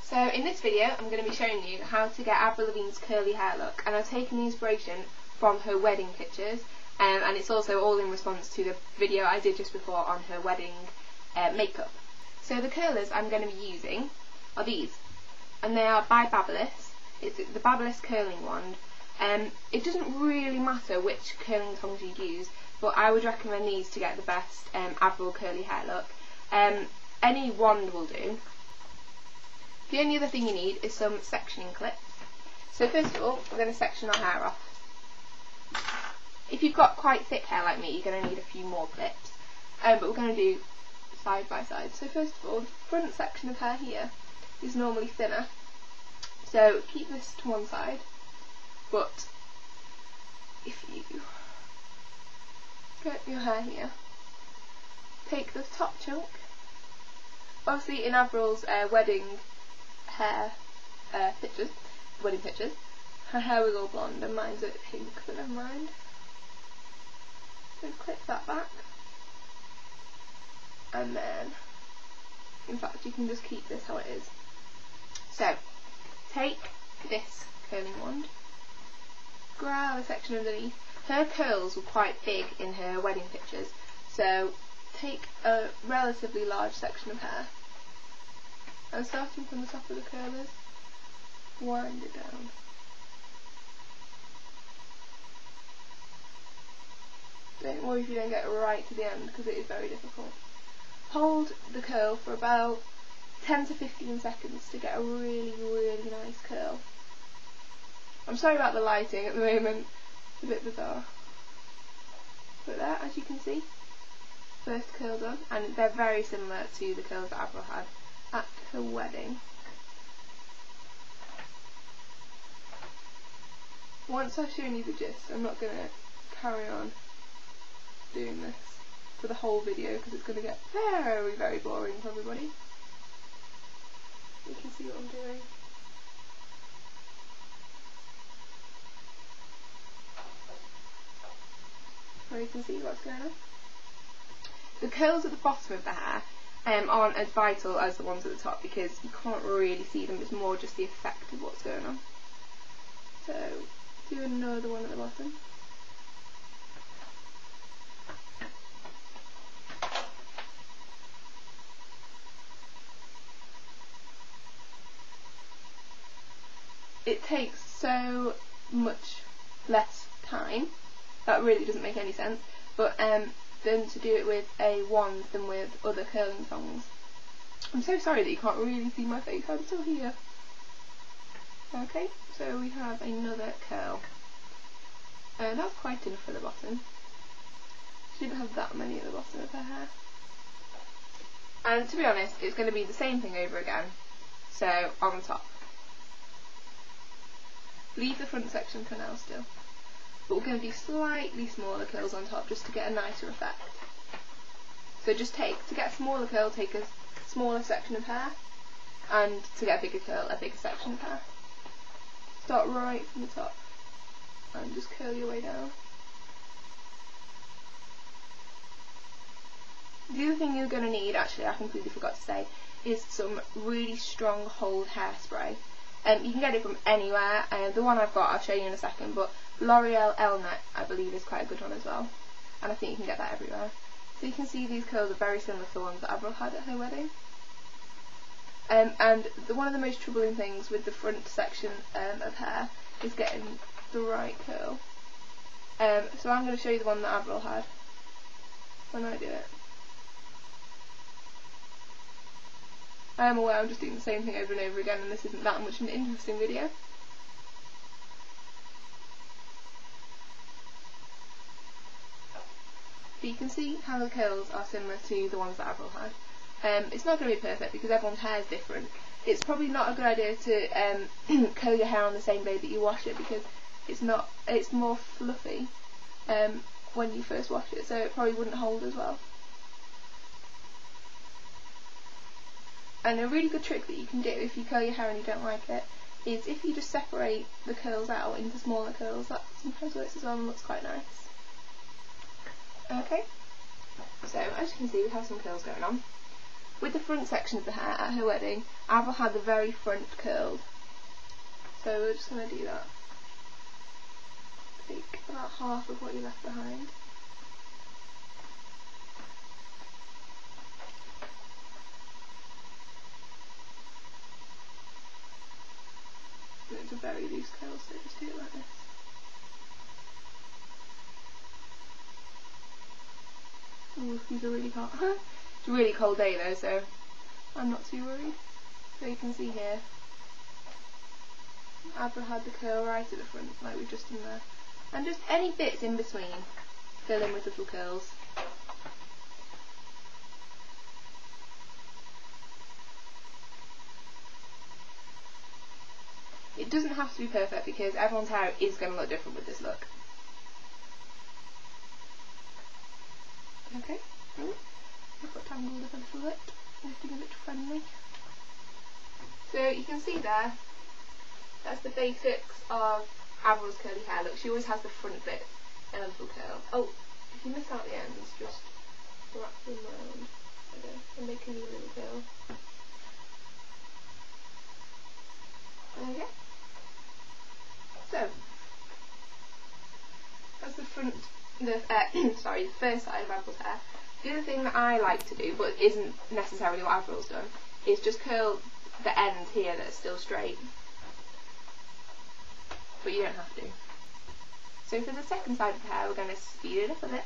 So in this video I'm going to be showing you how to get Avril Lavigne's curly hair look, and I've taken the inspiration from her wedding pictures, and it's also all in response to the video I did just before on her wedding makeup. So the curlers I'm going to be using are these, and they are by Babyliss. It's the Babyliss curling wand. It doesn't really matter which curling tongs you use, but I would recommend these to get the best Avril curly hair look. Any wand will do. The only other thing you need is some sectioning clips. So first of all, we're going to section our hair off. If you've got quite thick hair like me, you're going to need a few more clips, but we're going to do side by side. So first of all, the front section of hair here is normally thinner, so keep this to one side, but if you get your hair here, take the top chunk. Obviously in Avril's wedding hair wedding pictures, her hair was all blonde and mine's a bit pink, but never mind. So clip that back, and then, in fact, you can just keep this how it is. So, take this curling wand, grab a section underneath. Her curls were quite big in her wedding pictures, so take a relatively large section of hair, and starting from the top of the curlers, wind it down. Don't worry if you don't get right to the end, because it is very difficult. Hold the curl for about 10 to 15 seconds to get a really, really nice curl. I'm sorry about the lighting at the moment, it's a bit bizarre. But there, as you can see, first curl done, and they're very similar to the curls that Avril had at her wedding. Once I've shown you the gist, I'm not going to carry on doing this for the whole video because it's going to get very, very boring for everybody. You can see what I'm doing. So you can see what's going on. The curls at the bottom of the hair aren't as vital as the ones at the top because you can't really see them, it's more just the effect of what's going on. So, do another one at the bottom. It takes so much less time, that really doesn't make any sense, but than to do it with a wand than with other curling tongs. I'm so sorry that you can't really see my face, I'm still here. Okay, so we have another curl. That's quite enough for the bottom. She didn't have that many at the bottom of her hair. And to be honest, it's going to be the same thing over again. So, on the top. Leave the front section for now still. But we're going to do slightly smaller curls on top just to get a nicer effect. So just to get a smaller curl, take a smaller section of hair, and to get a bigger curl, a bigger section of hair. Start right from the top and just curl your way down. The other thing you're going to need, actually I completely forgot to say, is some really strong hold hairspray. You can get it from anywhere, the one I've got I'll show you in a second, but L'Oreal Elnet I believe is quite a good one as well, and I think you can get that everywhere. So you can see these curls are very similar to the ones that Avril had at her wedding. And one of the most troubling things with the front section of hair is getting the right curl. So I'm going to show you the one that Avril had when I do it. I am aware I'm just doing the same thing over and over again and this isn't that much of an interesting video. But you can see how the curls are similar to the ones that Avril had. It's not going to be perfect because everyone's hair is different. It's probably not a good idea to curl your hair on the same day that you wash it because it's more fluffy when you first wash it, so it probably wouldn't hold as well. And a really good trick that you can do if you curl your hair and you don't like it is if you just separate the curls out into smaller curls. That sometimes works as well and looks quite nice. Okay, so as you can see we have some curls going on. with the front section of the hair at her wedding, Avril had the very front curled. So we're just going to do that. Take about half of what you left behind. It's a very loose curl, so just do it like this. Ooh, these are really hot. It's a really cold day though, so I'm not too worried. So you can see here, Avril had the curl right at the front, like we've just done there. And just any bits in between, fill in with little curls. It doesn't have to be perfect because everyone's hair is going to look different with this look. Okay, I've got tangled up a little bit, lifting a bit friendly. So you can see there, that's the basics of Avril's curly hair look. She always has the front bit and a little curl. Oh, if you miss out the ends, just wrap them around. Okay, and make a new little curl. Okay. So that's the front, the first side of Avril's hair. The other thing that I like to do, but isn't necessarily what Avril's done, is just curl the end here that's still straight. But you don't have to. So for the second side of the hair, we're going to speed it up a bit.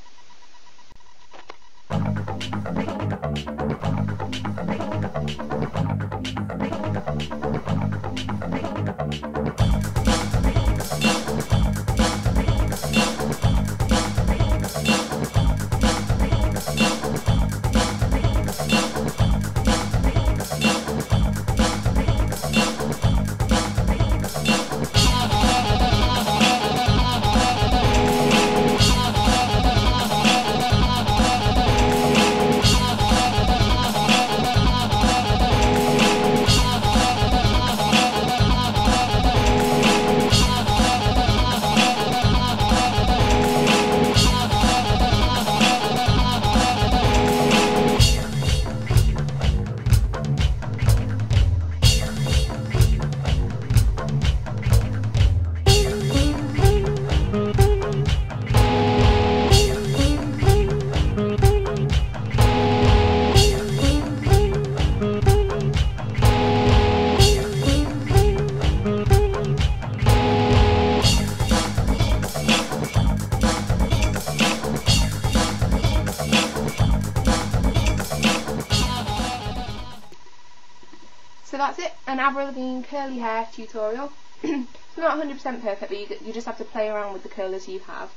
So that's it, an Avril Lavigne curly hair tutorial. It's not 100% perfect, but you just have to play around with the curlers you have.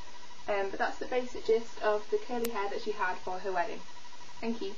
But that's the basic gist of the curly hair that she had for her wedding. Thank you.